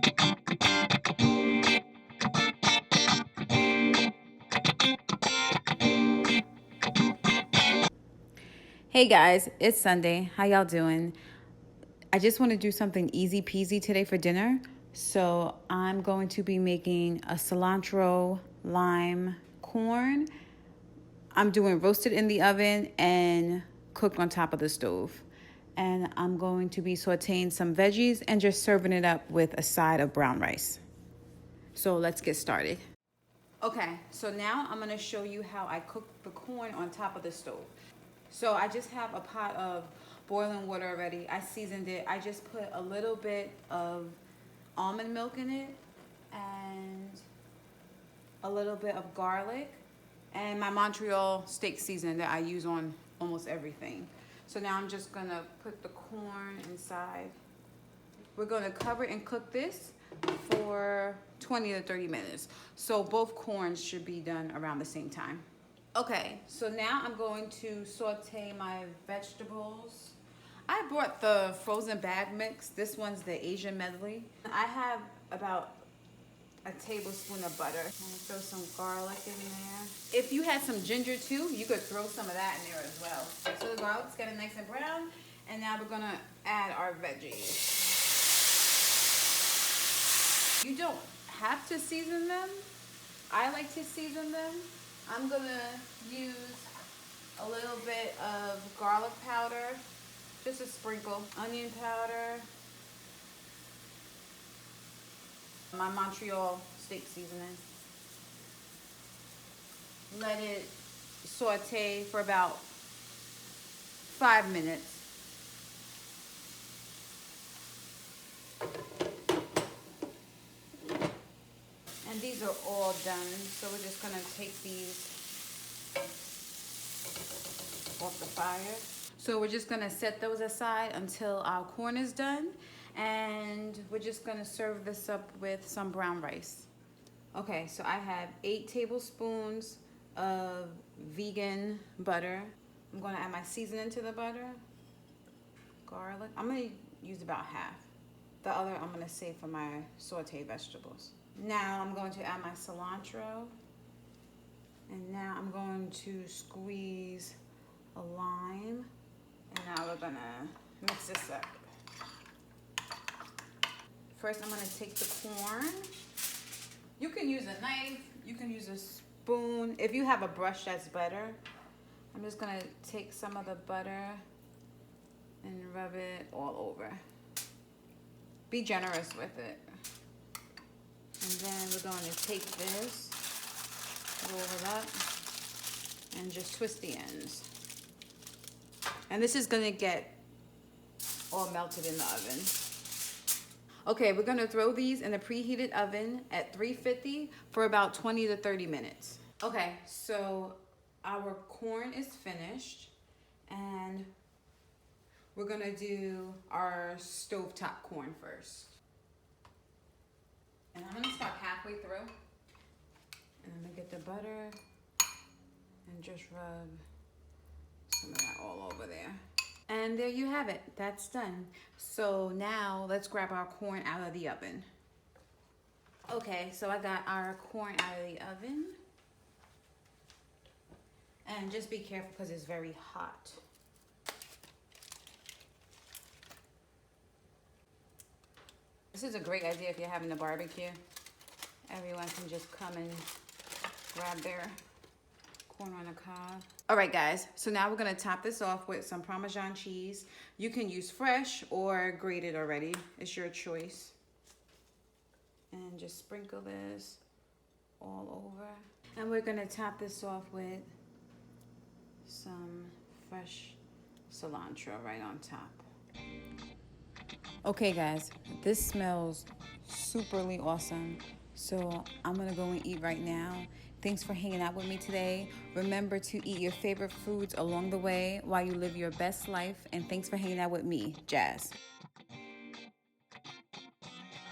Hey guys, it's Sunday. How y'all doing? I just want to do something easy peasy today for dinner. So I'm going to be making a cilantro lime corn. I'm doing roasted in the oven and cooked on top of the stove. And I'm going to be sauteing some veggies and just serving it up with a side of brown rice. So let's get started. Okay, so now I'm gonna show you how I cook the corn on top of the stove. So I just have a pot of boiling water already. I seasoned it. I just put a little bit of almond milk in it and a little bit of garlic and my Montreal steak seasoning that I use on almost everything. So now I'm just gonna put the corn inside. We're gonna cover and cook this for 20 to 30 minutes. So both corns should be done around the same time. Okay, so now I'm going to saute my vegetables. I bought the frozen bag mix. This one's the Asian medley. I have about a tablespoon of butter. I'm gonna throw some garlic in there. If you had some ginger too, you could throw some of that in there as well. So the garlic's getting nice and brown, and now we're gonna add our veggies. You don't have to season them. I like to season them. I'm gonna use a little bit of garlic powder, just a sprinkle, onion powder, my Montreal steak seasoning. Let it saute for about 5 minutes. And these are all done, so we're just gonna take these off the fire. So we're just gonna set those aside until our corn is done, and we're just gonna serve this up with some brown rice. Okay, so I have 8 tablespoons of vegan butter. I'm gonna add my seasoning to the butter. Garlic, I'm gonna use about half. The other I'm gonna save for my sauteed vegetables. Now I'm going to add my cilantro. And now I'm going to squeeze a lime. And now we're gonna mix this up. First I'm gonna take the corn. You can use a knife, you can use a spoon. If you have a brush, that's better. I'm just gonna take some of the butter and rub it all over. Be generous with it. And then we're going to take this, roll it up, and just twist the ends. And this is gonna get all melted in the oven. Okay, we're gonna throw these in the preheated oven at 350 for about 20 to 30 minutes. Okay, so our corn is finished, and we're gonna do our stovetop corn first. And I'm gonna start halfway through. And I'm gonna get the butter and just rub some of that all over there. And there you have it, that's done. So now let's grab our corn out of the oven. Okay, so I got our corn out of the oven. And just be careful because it's very hot. This is a great idea if you're having a barbecue. Everyone can just come and grab their corn on the cob. All right, guys, so now we're gonna top this off with some Parmesan cheese. You can use fresh or grated already. It's your choice. And just sprinkle this all over. And we're gonna top this off with some fresh cilantro right on top. Okay guys, this smells superly awesome. So I'm gonna go and eat right now. Thanks for hanging out with me today. Remember to eat your favorite foods along the way while you live your best life. And thanks for hanging out with me, Jazz.